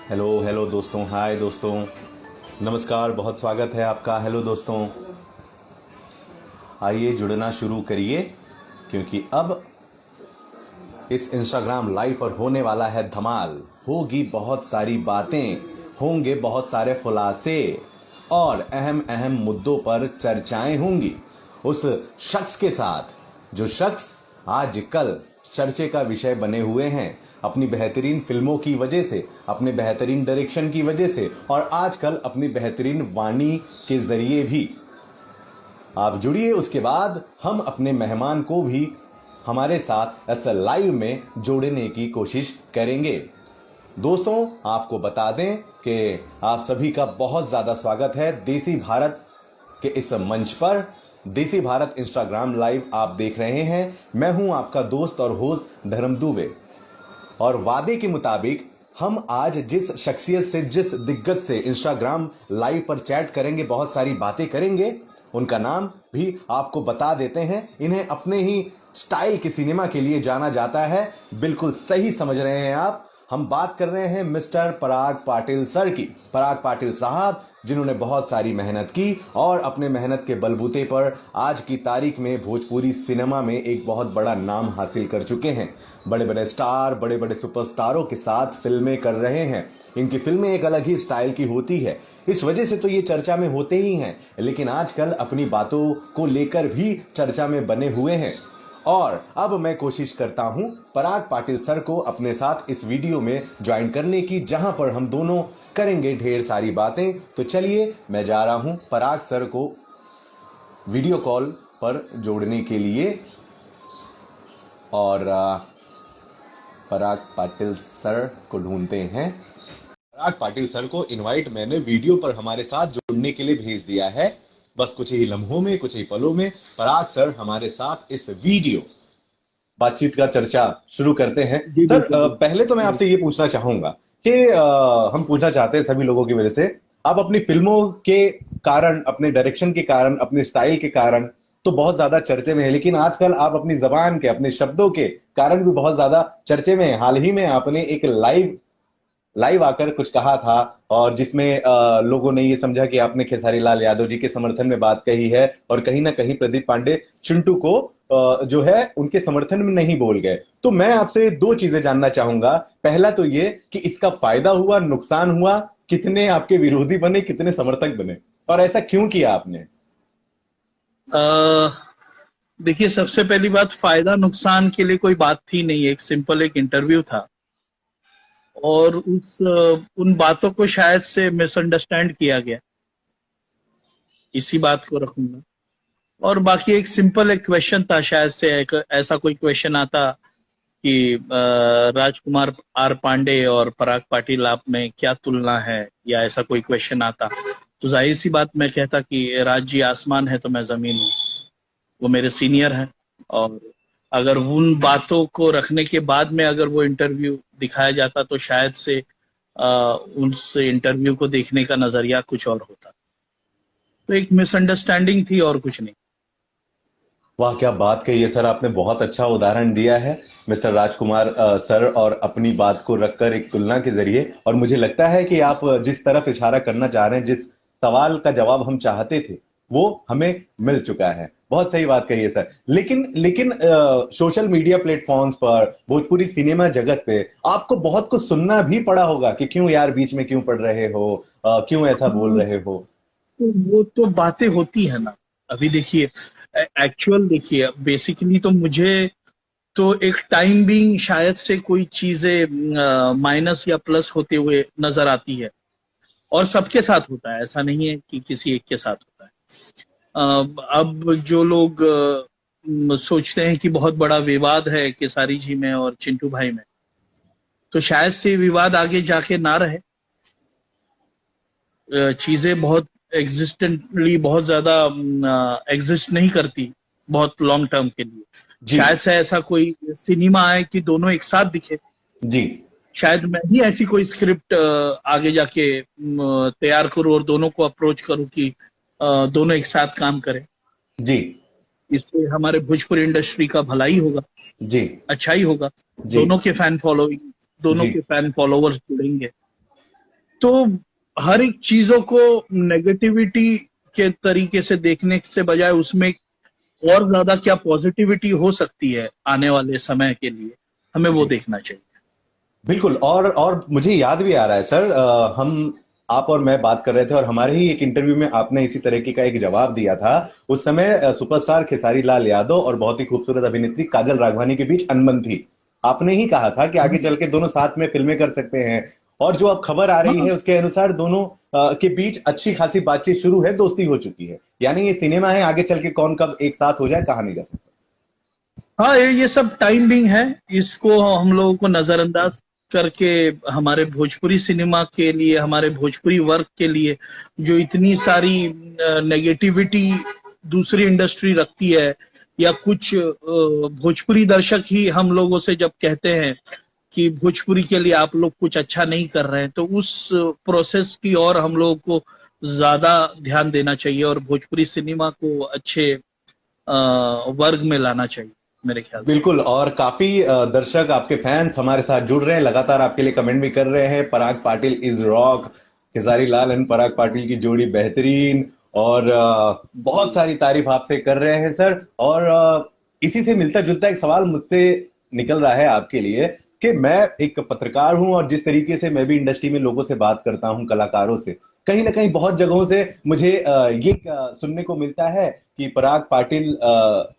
Hello hello दोस्तों, हाय दोस्तों, नमस्कार, बहुत स्वागत है आपका। हेलो दोस्तों, आइए जुड़ना शुरू करिए क्योंकि अब इस इंस्टाग्राम लाइव पर होने वाला है धमाल। होगी बहुत सारी बातें, होंगे बहुत सारे खुलासे और अहम अहम मुद्दों पर चर्चाएं होंगी उस शख्स के साथ जो शख्स आजकल चर्चे का विषय बने हुए हैं अपनी बेहतरीन फिल्मों की वजह से, अपने बेहतरीन डायरेक्शन की वजह से और आजकल अपनी बेहतरीन वाणी के जरिए भी। आप जुड़िए, उसके बाद हम अपने मेहमान को भी हमारे साथ इस लाइव में जोड़ने की कोशिश करेंगे। दोस्तों, आपको बता दें कि आप सभी का बहुत ज़्यादा स्वागत है देसी भारत के इस मंच पर। देसी भारत इंस्टाग्राम लाइव आप देख रहे हैं। मैं हूं आपका दोस्त और होस्ट धर्म दुबे और वादे के मुताबिक हम आज जिस शख्सियत से, जिस दिग्गज से इंस्टाग्राम लाइव पर चैट करेंगे, बहुत सारी बातें करेंगे, उनका नाम भी आपको बता देते हैं। इन्हें अपने ही स्टाइल के सिनेमा के लिए जाना जाता है। बिल्कुल सही समझ रहे हैं आप, हम बात कर रहे हैं मिस्टर पराग पाटिल सर की। पराग पाटिल साहब जिन्होंने बहुत सारी मेहनत की और अपने मेहनत के बलबूते पर आज की तारीख में भोजपुरी सिनेमा में एक बहुत बड़ा नाम हासिल कर चुके हैं। बड़े बड़े स्टार, बड़े बड़े सुपरस्टारों के साथ फिल्में कर रहे हैं। इनकी फिल्में एक अलग ही स्टाइल की होती है, इस वजह से तो ये चर्चा में होते ही हैं, लेकिन आजकल अपनी बातों को लेकर भी चर्चा में बने हुए हैं। और अब मैं कोशिश करता हूं पराग पाटिल सर को अपने साथ इस वीडियो में ज्वाइन करने की, जहां पर हम दोनों करेंगे ढेर सारी बातें। तो चलिए, मैं जा रहा हूं पराग सर को वीडियो कॉल पर जोड़ने के लिए। और पराग पाटिल सर को ढूंढते हैं। पराग पाटिल सर को इनवाइट मैंने वीडियो पर हमारे साथ जुड़ने के लिए भेज दिया है। बस कुछ ही लम्हों में, कुछ ही पलों में पराग सर हमारे साथ इस वीडियो बातचीत का चर्चा शुरू करते हैं। जी सर, बिल्कुल पहले तो मैं आपसे ये पूछना चाहूंगा कि हम पूछना चाहते हैं सभी लोगों की वजह से, आप अपनी फिल्मों के कारण, अपने डायरेक्शन के कारण, अपने स्टाइल के कारण तो बहुत ज्यादा चर्चे में है, लेकिन आजकल आप अपनी जबान के, अपने शब्दों के कारण भी बहुत ज्यादा चर्चे में है। हाल ही में आपने एक लाइव आकर कुछ कहा था और जिसमें लोगों ने ये समझा कि आपने खेसारी लाल यादव जी के समर्थन में बात कही है और कहीं ना कहीं प्रदीप पांडे चिंटू को जो है उनके समर्थन में नहीं बोल गए। तो मैं आपसे दो चीजें जानना चाहूंगा। पहला तो ये कि इसका फायदा हुआ, नुकसान हुआ, कितने आपके विरोधी बने, कितने समर्थक बने और ऐसा क्यों किया आपने? देखिए, सबसे पहली बात, फायदा नुकसान के लिए कोई बात थी नहीं। एक सिंपल एक इंटरव्यू था और उन बातों को शायद से मिसअंडरस्टैंड किया गया, इसी बात को रखूंगा। और बाकी एक सिंपल एक क्वेश्चन था, शायद से एक ऐसा कोई क्वेश्चन आता कि राजकुमार आर पांडे और पराग पाटिल आप में क्या तुलना है, या ऐसा कोई क्वेश्चन आता तो जाहिर सी बात मैं कहता कि राज जी आसमान है तो मैं जमीन हूँ। वो मेरे सीनियर हैं और अगर उन बातों को रखने के बाद में अगर वो इंटरव्यू दिखाया जाता तो शायद से उस इंटरव्यू को देखने का नजरिया कुछ और होता। तो एक मिसअंडरस्टैंडिंग थी और कुछ नहीं। वाह, क्या बात कही है सर आपने, बहुत अच्छा उदाहरण दिया है मिस्टर राजकुमार सर, और अपनी बात को रखकर एक तुलना के जरिए। और मुझे लगता है कि आप जिस तरफ इशारा करना चाह रहे हैं, जिस सवाल का जवाब हम चाहते थे, वो हमें मिल चुका है। बहुत सही बात कही है सर। लेकिन सोशल मीडिया प्लेटफॉर्म्स पर, भोजपुरी सिनेमा जगत पे आपको बहुत कुछ सुनना भी पड़ा होगा कि क्यों यार बीच में क्यों पड़ रहे हो, क्यों ऐसा बोल रहे हो। तो वो तो बातें होती है ना। अभी देखिए, एक्चुअल देखिए, बेसिकली तो मुझे तो एक टाइम बीइंग शायद से कोई चीजें माइनस या प्लस होते हुए नजर आती है, और सबके साथ होता है, ऐसा नहीं है कि किसी एक के साथ होता है। अब जो लोग सोचते हैं कि बहुत बड़ा विवाद है केसारी जी में और चिंटू भाई में, तो शायद से विवाद आगे जाके ना रहे। चीजें बहुत एग्जिस्टेंटली बहुत ज्यादा एग्जिस्ट नहीं करती बहुत लॉन्ग टर्म के लिए। जी शायद से ऐसा कोई सिनेमा आए कि दोनों एक साथ दिखे। जी शायद मैं ही ऐसी कोई स्क्रिप्ट आगे जाके तैयार करूं और दोनों को अप्रोच करूं कि दोनों एक साथ काम करें। जी इससे हमारे भोजपुरी इंडस्ट्री का भलाई होगा, जी अच्छा ही होगा। जी दोनों के फैन फॉलोइंग, दोनों जी के फैन फॉलोवर्स जुड़ेंगे। तो हर एक चीजों को नेगेटिविटी के तरीके से देखने से बजाय उसमें और ज्यादा क्या पॉजिटिविटी हो सकती है आने वाले समय के लिए, हमें वो जी देखना चाहिए। बिल्कुल। और मुझे याद भी आ रहा है सर, हम आप और मैं बात कर रहे थे और हमारे ही एक इंटरव्यू में आपने इसी तरीके का एक जवाब दिया था। उस समय सुपरस्टार खेसारी लाल यादव और बहुत ही खूबसूरत अभिनेत्री काजल राघवानी के बीच अनबन थी। आपने ही कहा था कि आगे चल के दोनों साथ में फिल्में कर सकते हैं, और जो अब खबर आ रही हाँ, है उसके अनुसार दोनों के बीच अच्छी खासी बातचीत शुरू है, दोस्ती हो चुकी है। यानी ये सिनेमा है, आगे चल के कौन कब एक साथ हो जाए कहा नहीं जा सकता। हाँ, ये सब टाइम बिंग है। इसको हम लोगों को नजरअंदाज करके हमारे भोजपुरी सिनेमा के लिए, हमारे भोजपुरी वर्क के लिए जो इतनी सारी नेगेटिविटी दूसरी इंडस्ट्री रखती है, या कुछ भोजपुरी दर्शक ही हम लोगों से जब कहते हैं कि भोजपुरी के लिए आप लोग कुछ अच्छा नहीं कर रहे हैं, तो उस प्रोसेस की ओर हम लोगों को ज्यादा ध्यान देना चाहिए और भोजपुरी सिनेमा को अच्छे वर्ग में लाना चाहिए मेरे ख्याल से। बिल्कुल। और काफी दर्शक आपके फैंस हमारे साथ जुड़ रहे हैं, लगातार आपके लिए कमेंट भी कर रहे हैं। Parag Patil is rock, Khesari Lal and Parag Patil की जोड़ी बेहतरीन, और बहुत सारी तारीफ आपसे कर रहे हैं सर। और इसी से मिलता जुलता एक सवाल मुझसे निकल रहा है आपके लिए, कि मैं एक पत्रकार हूं और जिस तरीके से मैं भी इंडस्ट्री में लोगों से बात करता हूं, कलाकारों से, कहीं ना कहीं बहुत जगहों से मुझे ये सुनने को मिलता है कि पराग पाटिल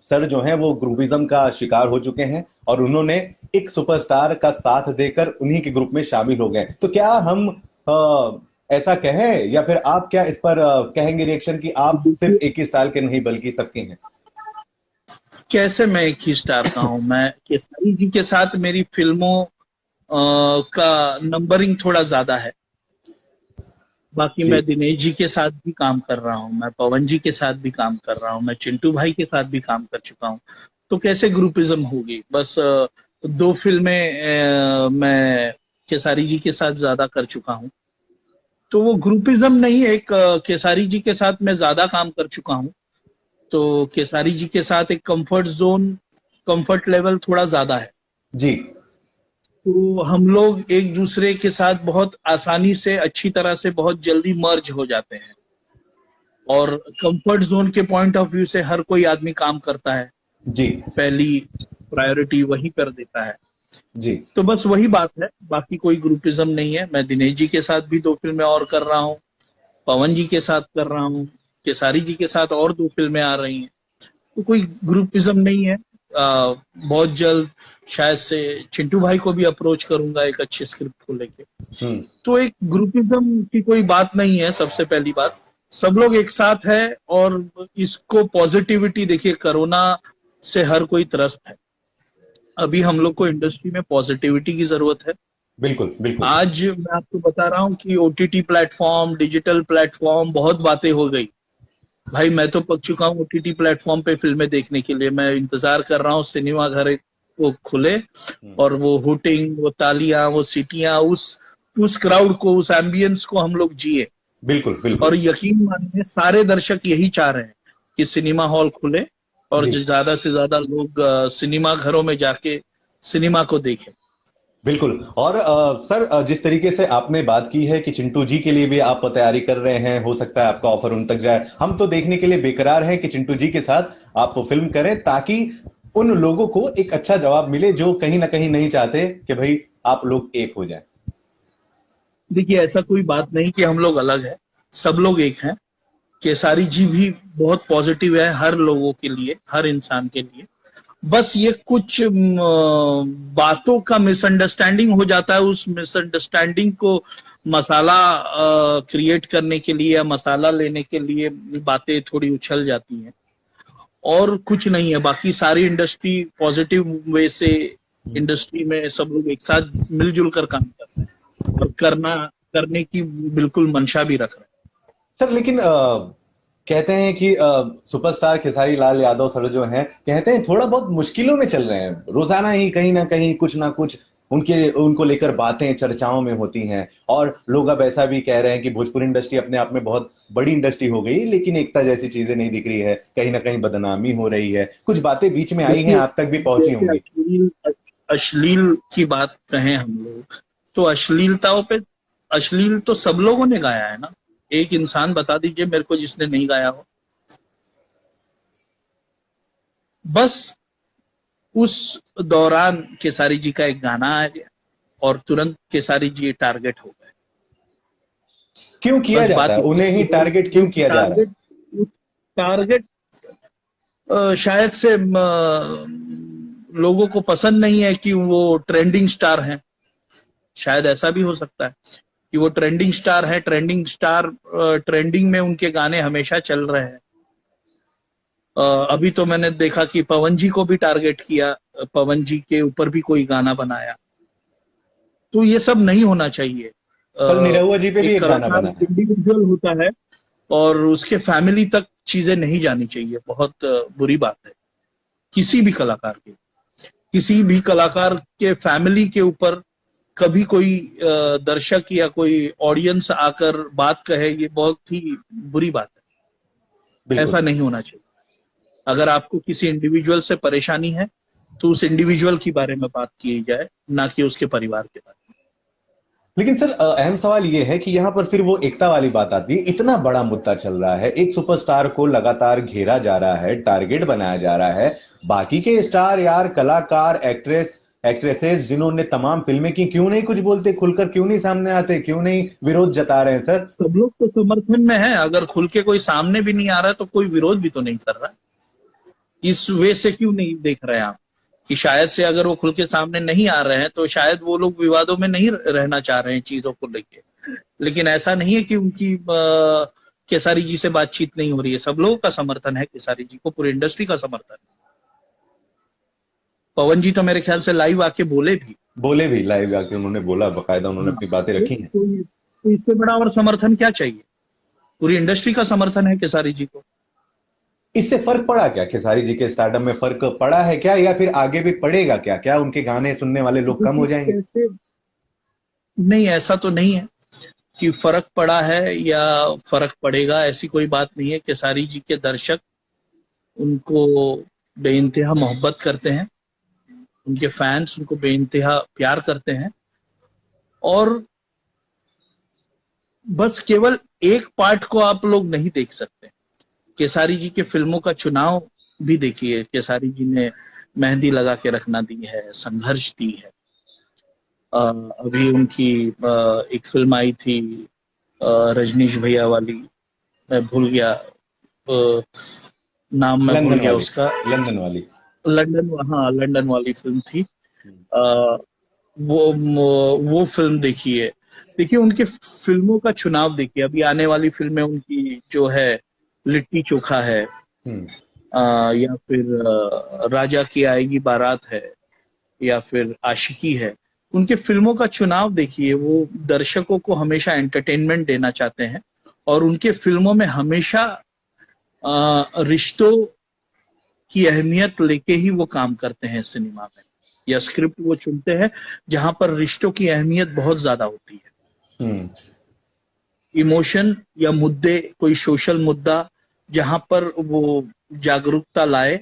सर जो हैं वो ग्रुपिज्म का शिकार हो चुके हैं और उन्होंने एक सुपरस्टार का साथ देकर उन्हीं के ग्रुप में शामिल हो गए। तो क्या हम ऐसा कहें, या फिर आप क्या इस पर कहेंगे रिएक्शन कि आप सिर्फ एक ही स्टाइल के नहीं बल्कि सबके हैं? कैसे मैं एक ही स्टार का हूं? मैं केसरी जी के साथ मेरी फिल्मों का नंबरिंग थोड़ा ज्यादा है। बाकी जी मैं दिनेश जी के साथ भी काम कर रहा हूँ, मैं पवन जी के साथ भी काम कर रहा हूँ, मैं चिंटू भाई के साथ भी काम कर चुका हूँ। तो कैसे ग्रुपिज्म होगी? बस 2 फिल्में मैं केसारी जी के साथ ज्यादा कर चुका हूँ, तो वो ग्रुपिज्म नहीं। एक केसारी जी के साथ मैं ज्यादा काम कर चुका हूँ, तो केसारी जी के साथ एक कंफर्ट जोन, कंफर्ट लेवल थोड़ा ज्यादा है। जी तो हम लोग एक दूसरे के साथ बहुत आसानी से, अच्छी तरह से, बहुत जल्दी मर्ज हो जाते हैं। और कंफर्ट जोन के पॉइंट ऑफ व्यू से हर कोई आदमी काम करता है, जी पहली प्रायोरिटी वही कर देता है। जी तो बस वही बात है, बाकी कोई ग्रुपिज्म नहीं है। मैं दिनेश जी के साथ भी 2 फिल्में और कर रहा हूँ, पवन जी के साथ कर रहा हूँ, केसारी जी के साथ और 2 फिल्में आ रही हैं। तो कोई ग्रुपिज्म नहीं है। बहुत जल्द शायद से चिंटू भाई को भी अप्रोच करूंगा एक अच्छी स्क्रिप्ट को लेके। हम्म तो एक ग्रुपिज्म की कोई बात नहीं है। सबसे पहली बात, सब लोग एक साथ है और इसको पॉजिटिविटी देखिए, कोरोना से हर कोई त्रस्त है। अभी हम लोग को इंडस्ट्री में पॉजिटिविटी की जरूरत है। बिल्कुल बिल्कुल। आज मैं आपको बता रहा हूँ कि ओटीटी प्लेटफॉर्म, डिजिटल प्लेटफॉर्म, बहुत बातें हो गई। भाई मैं तो पक चुका हूँ ओटीटी प्लेटफॉर्म पे फिल्में देखने के लिए। मैं इंतजार कर रहा हूँ सिनेमा घर वो खुले और वो हुटिंग, वो तालियां, वो सीटियां, उस क्राउड को, उस एम्बियंस को हम लोग जिए। बिल्कुल और बिल्कुल। यकीन मानिए सारे दर्शक यही चाह रहे हैं कि सिनेमा हॉल खुले और जी ज्यादा से ज्यादा लोग सिनेमा घरों में जाके सिनेमा को देखें। बिल्कुल। और सर, जिस तरीके से आपने बात की है कि चिंटू जी के लिए भी आप तैयारी कर रहे हैं, हो सकता है आपका ऑफर उन तक जाए, हम तो देखने के लिए बेकरार हैं कि चिंटू जी के साथ आप फिल्म करें, ताकि उन लोगों को एक अच्छा जवाब मिले जो कहीं ना कहीं नहीं चाहते कि भाई आप लोग एक हो जाएं। देखिए, ऐसा कोई बात नहीं कि हम लोग अलग हैं, सब लोग एक हैं। केसारी जी भी बहुत पॉजिटिव है हर लोगों के लिए, हर इंसान के लिए। बस ये कुछ बातों का मिसअंडरस्टैंडिंग हो जाता है। उस मिसअंडरस्टैंडिंग को मसाला क्रिएट करने के लिए या मसाला लेने के लिए बातें थोड़ी उछल जाती हैं, और कुछ नहीं है। बाकी सारी इंडस्ट्री पॉजिटिव वे से, इंडस्ट्री में सब लोग एक साथ मिलजुल कर काम कर रहे हैं और करने की बिल्कुल मंशा भी रख रहे हैं। सर लेकिन कहते हैं कि सुपरस्टार खेसारी लाल यादव सर जो हैं, कहते हैं थोड़ा बहुत मुश्किलों में चल रहे हैं। रोजाना ही कहीं ना कुछ उनको लेकर बातें चर्चाओं में होती हैं, और लोग अब ऐसा भी कह रहे हैं कि भोजपुरी इंडस्ट्री अपने आप में बहुत बड़ी इंडस्ट्री हो गई, लेकिन एकता जैसी चीजें नहीं दिख रही है, कहीं ना कहीं बदनामी हो रही है। कुछ बातें बीच में आई हैं, देखिए, आप तक भी पहुंची होंगी। अश्लील की बात कहें हम लोग, तो अश्लील तो सब लोगों ने गाया है ना, एक इंसान बता दीजिए मेरे को जिसने नहीं गाया हो। बस उस दौरान केसारी जी का एक गाना आ गया और तुरंत केसारी जी टारगेट हो गए। क्यों किया बस जाता बात है, उन्हें ही टारगेट क्यों किया जा रहा है? टारगेट शायद से लोगों को पसंद नहीं है कि वो ट्रेंडिंग स्टार हैं, शायद ऐसा भी हो सकता है कि वो ट्रेंडिंग स्टार है। ट्रेंडिंग स्टार ट्रेंडिंग में उनके गाने हमेशा चल रहे हैं। अभी तो मैंने देखा कि पवन जी को भी टारगेट किया, पवन जी के ऊपर भी कोई गाना बनाया। तो ये सब नहीं होना चाहिए। कल निरहुआ जी पे भी एक एक गाना कलाकार बना है। इंडिविजुअल होता है और उसके फैमिली तक चीजें नहीं जानी चाहिए, बहुत बुरी बात है। किसी भी कलाकार के फैमिली के ऊपर कभी कोई दर्शक या कोई ऑडियंस आकर बात कहे, ये बहुत ही बुरी बात है। बिल्कुल। ऐसा नहीं होना चाहिए। अगर आपको किसी इंडिविजुअल से परेशानी है तो उस इंडिविजुअल के बारे में बात की जाए, ना कि उसके परिवार के बारे में। लेकिन सर अहम सवाल ये है कि यहाँ पर फिर वो एकता वाली बात आती है। इतना बड़ा मुद्दा चल रहा है, एक सुपरस्टार को लगातार घेरा जा रहा है, टारगेट बनाया जा रहा है। बाकी के स्टार यार, कलाकार, एक्ट्रेसेस जिन्होंने तमाम फिल्में की, क्यों नहीं कुछ बोलते, खुलकर क्यों नहीं सामने आते, क्यों नहीं विरोध जता रहे हैं सर? सब लोग तो समर्थन में है। अगर खुल के कोई सामने भी नहीं आ रहा है तो कोई विरोध भी तो नहीं कर रहा। इस वे से क्यों नहीं देख रहे हैं आप कि शायद से अगर वो खुल के सामने नहीं आ रहे हैं तो शायद वो लोग विवादों में नहीं रहना चाह रहे हैं चीजों को लेके। लेकिन ऐसा नहीं है कि उनकी केसारी जी से बातचीत नहीं हो रही है। सब लोगों का समर्थन है केसारी जी को, पूरी इंडस्ट्री का समर्थन है। पवन जी तो मेरे ख्याल से लाइव आके बोले भी लाइव आके उन्होंने बोला, बकायदा उन्होंने अपनी बातें रखी हैं। तो इससे बड़ा और समर्थन क्या चाहिए? पूरी इंडस्ट्री का समर्थन है केसारी जी को। इससे फर्क पड़ा क्या? खेसारी जी के स्टारडम में फर्क पड़ा है क्या, या फिर आगे भी पड़ेगा क्या? क्या उनके गाने सुनने वाले लोग कम हो जाएंगे? नहीं, ऐसा तो नहीं है कि फर्क पड़ा है या फर्क पड़ेगा, ऐसी कोई बात नहीं है। केसारी जी के दर्शक उनको बेइंतहा मोहब्बत करते हैं, उनके फैंस उनको बेइंतहा प्यार करते हैं। और बस केवल एक पार्ट को आप लोग नहीं देख सकते। केसारी जी के फिल्मों का चुनाव भी देखिए। केसारी जी ने मेहंदी लगा के रखना दी है, संघर्ष दी है। अभी उनकी एक फिल्म आई थी रजनीश भैया वाली, मैं भूल गया नाम, मैं भूल गया उसका। लंदन वाली। हाँ, लंदन वाली फिल्म थी। वो फिल्म देखिए। उनके फिल्मों का चुनाव देखिए। अभी आने वाली फिल्में उनकी जो है लिट्टी चोखा है, या फिर राजा की आएगी बारात है, या फिर आशिकी है। उनके फिल्मों का चुनाव देखिए। वो दर्शकों को हमेशा एंटरटेनमेंट देना चाहते हैं और उनके फिल्मों में हमेशा रिश्तों की अहमियत लेके ही वो काम करते हैं सिनेमा में, या स्क्रिप्ट वो चुनते हैं जहां पर रिश्तों की अहमियत बहुत ज्यादा होती है। इमोशन या मुद्दे, कोई सोशल मुद्दा जहां पर वो जागरूकता लाए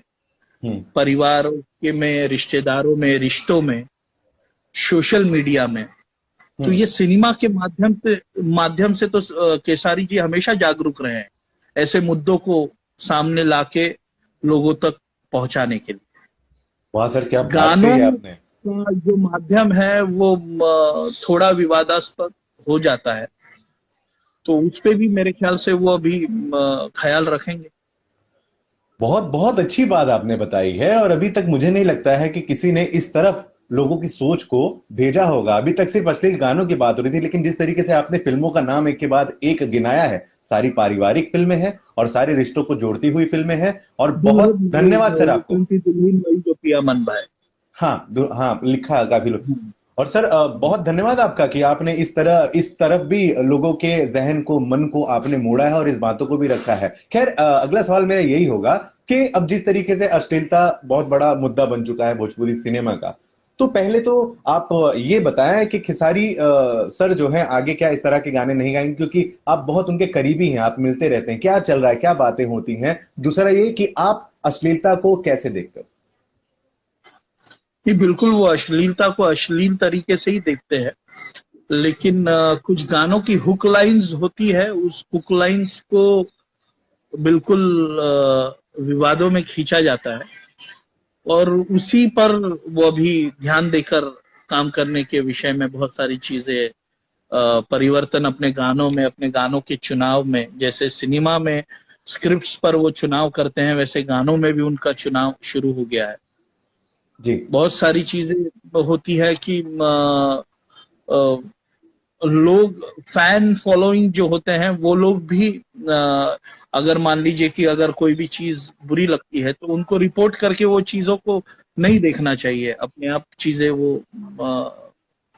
परिवार के में, रिश्तेदारों में, रिश्तों में, सोशल मीडिया में। तो ये सिनेमा के माध्यम से तो केसारी जी हमेशा जागरूक रहे हैं ऐसे मुद्दों को सामने लाके लोगों तक पहुंचाने के लिए। वहां सर क्या गानों का जो माध्यम है वो थोड़ा विवादास्पद हो जाता है, तो उस पे भी मेरे ख्याल से वो अभी ख्याल रखेंगे। बहुत बहुत अच्छी बात आपने बताई है, और अभी तक मुझे नहीं लगता है कि किसी ने इस तरफ लोगों की सोच को भेजा होगा। अभी तक सिर्फ अश्लील गानों की बात हो रही थी, लेकिन जिस तरीके से आपने फिल्मों का नाम एक के बाद एक गिनाया है, सारी पारिवारिक फिल्में हैं और सारे रिश्तों को जोड़ती हुई फिल्में हैं। और बहुत धन्यवाद सर आपको। जो पिया मन भाई, हाँ लिखा काफी लोग। और सर बहुत धन्यवाद आपका कि आपने इस तरफ भी लोगों के जहन को, मन को आपने मोड़ा है और इस बातों को भी रखा है। खैर अगला सवाल मेरा यही होगा कि अब जिस तरीके से अश्लीलता बहुत बड़ा मुद्दा बन चुका है भोजपुरी सिनेमा का, तो पहले तो आप ये बताएं कि खेसारी सर जो है आगे क्या इस तरह के गाने नहीं गाएंगे, क्योंकि आप बहुत उनके करीबी हैं, आप मिलते रहते हैं, क्या चल रहा है, क्या बातें होती हैं? दूसरा ये कि आप अश्लीलता को कैसे देखते हो? बिल्कुल, वो अश्लीलता को अश्लील तरीके से ही देखते हैं, लेकिन कुछ गानों की हुक लाइंस होती है, उस हुक लाइंस को बिल्कुल विवादों में खींचा जाता है और उसी पर वो अभी ध्यान देकर काम करने के विषय में बहुत सारी चीजें परिवर्तन अपने गानों में, अपने गानों के चुनाव में, जैसे सिनेमा में स्क्रिप्ट्स पर वो चुनाव करते हैं वैसे गानों में भी उनका चुनाव शुरू हो गया है। जी बहुत सारी चीजें होती है कि लोग फैन फॉलोइंग जो होते हैं वो लोग भी अगर मान लीजिए कि अगर कोई भी चीज बुरी लगती है तो उनको रिपोर्ट करके वो चीजों को नहीं देखना चाहिए, अपने आप चीजें वो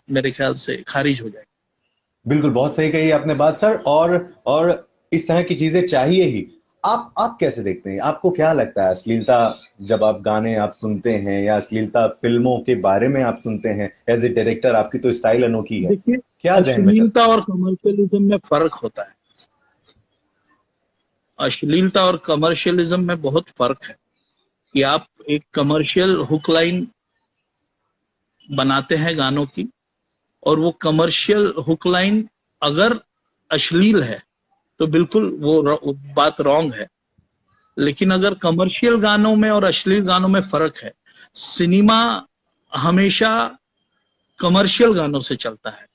मेरे ख्याल से खारिज हो जाएगी। बिल्कुल, बहुत सही कही आपने बात सर। और इस तरह की चीजें चाहिए ही। आप कैसे देखते हैं? आपको क्या लगता है अश्लीलता, जब आप गाने आप सुनते हैं या अश्लीलता फिल्मों के बारे में आप सुनते हैं, एज ए डायरेक्टर आपकी तो स्टाइल अनोखी है, देखिए, क्या जहन में चलता अश्लीलता और कमर्शियलिज्म में फर्क होता है। अश्लीलता और कमर्शियलिज्म में बहुत फर्क है कि आप एक कमर्शियल हुक लाइन बनाते हैं गानों की और वो कमर्शियल हुक लाइन अगर अश्लील है तो बिल्कुल वो बात रॉन्ग है। लेकिन अगर कमर्शियल गानों में और अश्लील गानों में फर्क है। सिनेमा हमेशा कमर्शियल गानों से चलता है।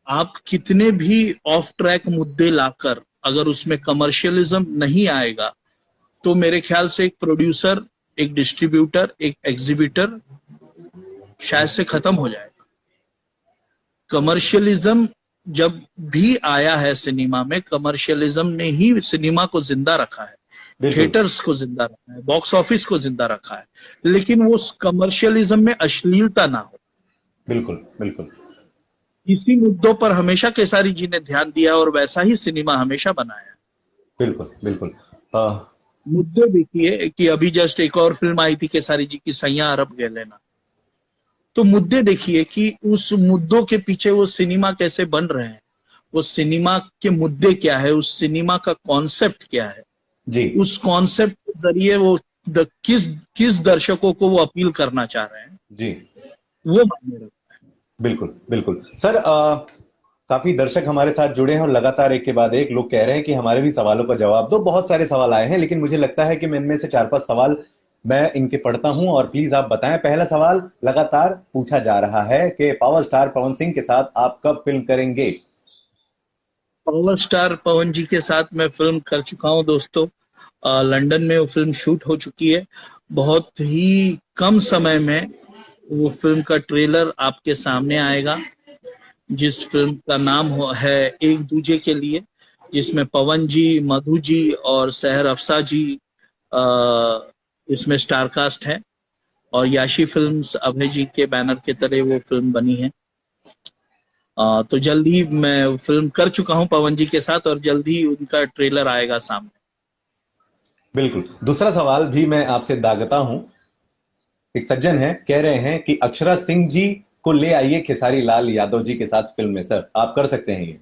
आप कितने भी ऑफ ट्रैक मुद्दे लाकर अगर उसमें कमर्शियलिज्म नहीं आएगा तो मेरे ख्याल से एक प्रोड्यूसर, एक डिस्ट्रीब्यूटर, एक एग्जीबिटर शायद से खत्म हो जाएगा। कमर्शियलिज्म जब भी आया है सिनेमा में, कमर्शियलिज्म ने ही सिनेमा को जिंदा रखा है, थिएटर्स को जिंदा रखा है, बॉक्स ऑफिस को जिंदा रखा है, लेकिन वो बिल्कुल में अश्लीलता ना हो। बिल्कुल बिल्कुल। इसी मुद्दों पर हमेशा केसारी जी ने ध्यान दिया और वैसा ही सिनेमा हमेशा बनाया। बिल्कुल बिल्कुल। मुद्दे देखिए कि अभी जस्ट एक और फिल्म आई थी केसारी जी की, सैया अरब गए लेना। तो मुद्दे देखिए कि उस मुद्दों के पीछे वो सिनेमा कैसे बन रहे हैं, वो सिनेमा के मुद्दे क्या है, उस सिनेमा का कॉन्सेप्ट क्या है जी, उस कॉन्सेप्ट के जरिए वो किस दर्शकों को वो अपील करना चाह रहे हैं जी, वो मायने रखता है। बिल्कुल बिल्कुल सर। काफी दर्शक हमारे साथ जुड़े हैं और लगातार एक के बाद एक लोग कह रहे हैं कि हमारे भी सवालों का जवाब दो। बहुत सारे सवाल आए हैं, लेकिन मुझे लगता है कि मैं इनमें से 4-5 सवाल मैं इनके पढ़ता हूं और प्लीज आप बताएं। पहला सवाल लगातार पूछा जा रहा है कि पावर स्टार पवन सिंह के साथ आप कब फिल्म करेंगे? पावर स्टार पवन जी के साथ मैं फिल्म कर चुका हूं दोस्तों। लंदन में वो फिल्म शूट हो चुकी है। बहुत ही कम समय में वो फिल्म का ट्रेलर आपके सामने आएगा, जिस फिल्म का नाम है एक दूजे के लिए, जिसमें पवन जी, मधु जी और सहर अफसा जी इसमें स्टार कास्ट है और याशी फिल्म्स अभय जी के बैनर के तले वो फिल्म बनी है। तो जल्दी मैं फिल्म कर चुका हूं पवन जी के साथ और जल्दी उनका ट्रेलर आएगा सामने। बिल्कुल। दूसरा सवाल भी मैं आपसे दागता हूं। एक सज्जन है, कह रहे हैं कि अक्षरा सिंह जी को ले आइए खेसारी लाल यादव जी के साथ फिल्म में। सर, आप कर सकते हैं ये?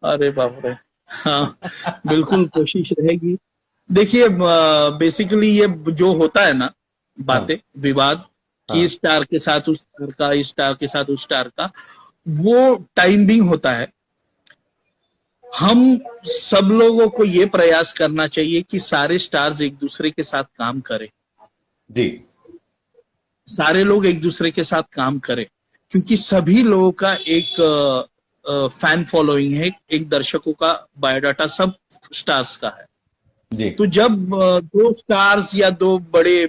अरे बाप रे, हाँ बिल्कुल कोशिश रहेगी। देखिए, बेसिकली ये जो होता है ना बातें, विवाद कि इस स्टार के साथ उस स्टार का, इस स्टार के साथ उस स्टार का, वो टाइम बिंग होता है। हम सब लोगों को ये प्रयास करना चाहिए कि सारे स्टार्स एक दूसरे के साथ काम करें जी, सारे लोग एक दूसरे के साथ काम करें, क्योंकि सभी लोगों का एक फैन फॉलोइंग है, एक दर्शकों का बायोडाटा सब स्टार्स का है जी, तो जब दो स्टार्स या दो बड़े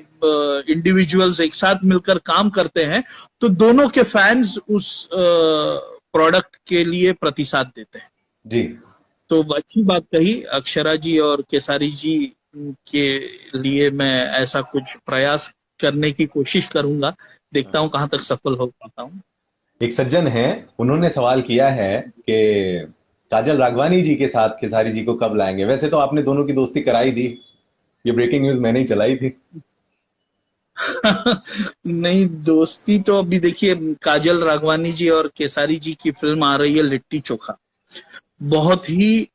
इंडिविजुअल्स एक साथ मिलकर काम करते हैं तो दोनों के फैंस उस प्रोडक्ट के लिए प्रतिसाद देते हैं। जी, तो अच्छी बात कही अक्षरा जी और केसारी जी के लिए। मैं ऐसा कुछ प्रयास करने की कोशिश करूंगा, देखता हूं कहां तक सफल हो पाता हूं। एक सज्जन है, उन्होंने सवाल किया है कि काजल राघवानी जी के साथ खेसारी जी को कब लाएंगे? वैसे तो आपने दोनों की दोस्ती कराई दी, ये ब्रेकिंग न्यूज मैंने ही चलाई थी। नहीं, दोस्ती तो अभी देखिए, काजल राघवानी जी और केसारी जी की फिल्म आ रही है लिट्टी चोखा। बहुत ही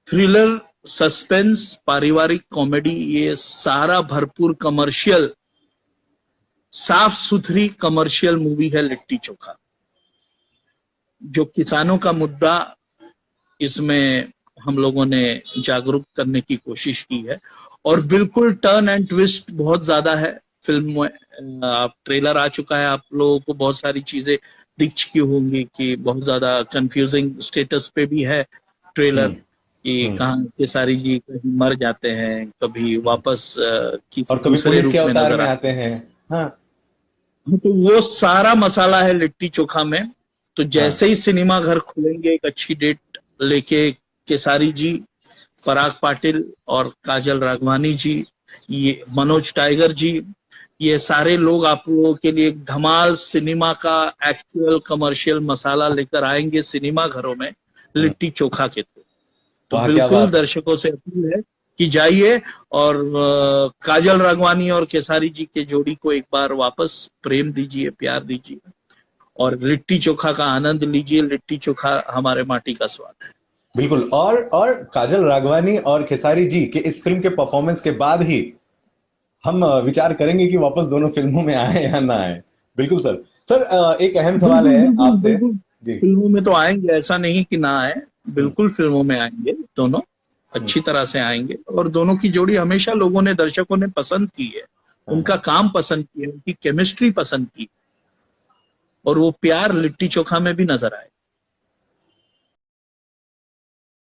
थ्रिलर, सस्पेंस, पारिवारिक कॉमेडी, ये सारा भरपूर कमर्शियल साफ सुथरी कमर्शियल मूवी है लिट्टी चोखा। जो किसानों का मुद्दा इसमें हम लोगों ने जागरूक करने की कोशिश की है, और बिल्कुल टर्न एंड ट्विस्ट बहुत ज्यादा है फिल्म में। आप ट्रेलर आ चुका है, आप लोगों को बहुत सारी चीजें दिख चुकी होंगी कि बहुत ज्यादा कंफ्यूजिंग स्टेटस पे भी है ट्रेलर कि कहाँ केसारी जी कहीं मर जाते हैं, कभी वापस किसी और कभी दूसरे पुलिस रूप के में अवतार नजर में आते आते हैं। हाँ हैं। तो वो सारा मसाला है लिट्टी चोखा में। तो जैसे ही सिनेमा घर खुलेंगे एक अच्छी डेट लेके, केसारी जी, पराग पाटिल और काजल राघवानी जी, ये मनोज टाइगर जी, ये सारे लोग आप लोगों के लिए एक धमाल सिनेमा का एक्चुअल कमर्शियल मसाला लेकर आएंगे सिनेमा घरों में लिट्टी चोखा के थ्रू। तो वाह, क्या बिल्कुल बात। दर्शकों से अपील है कि जाइए और काजल राघवानी और केसारी जी के जोड़ी को एक बार वापस प्रेम दीजिए, प्यार दीजिए और लिट्टी चोखा का आनंद लीजिए। लिट्टी चोखा हमारे माटी का स्वाद है। बिल्कुल। और काजल राघवानी और खेसारी जी के इस फिल्म के परफॉर्मेंस के बाद ही हम विचार करेंगे कि वापस दोनों फिल्मों में आए या ना आए। बिल्कुल सर। सर एक अहम सवाल है आपसे। बिल्कुल जी। फिल्मों में तो आएंगे, ऐसा नहीं कि ना आए, बिल्कुल फिल्मों में आएंगे दोनों, अच्छी तरह से आएंगे। और दोनों की जोड़ी हमेशा लोगों ने, दर्शकों ने पसंद की है, उनका काम पसंद किया, उनकी केमिस्ट्री पसंद की, और वो प्यार लिट्टी चोखा में भी नजर आए।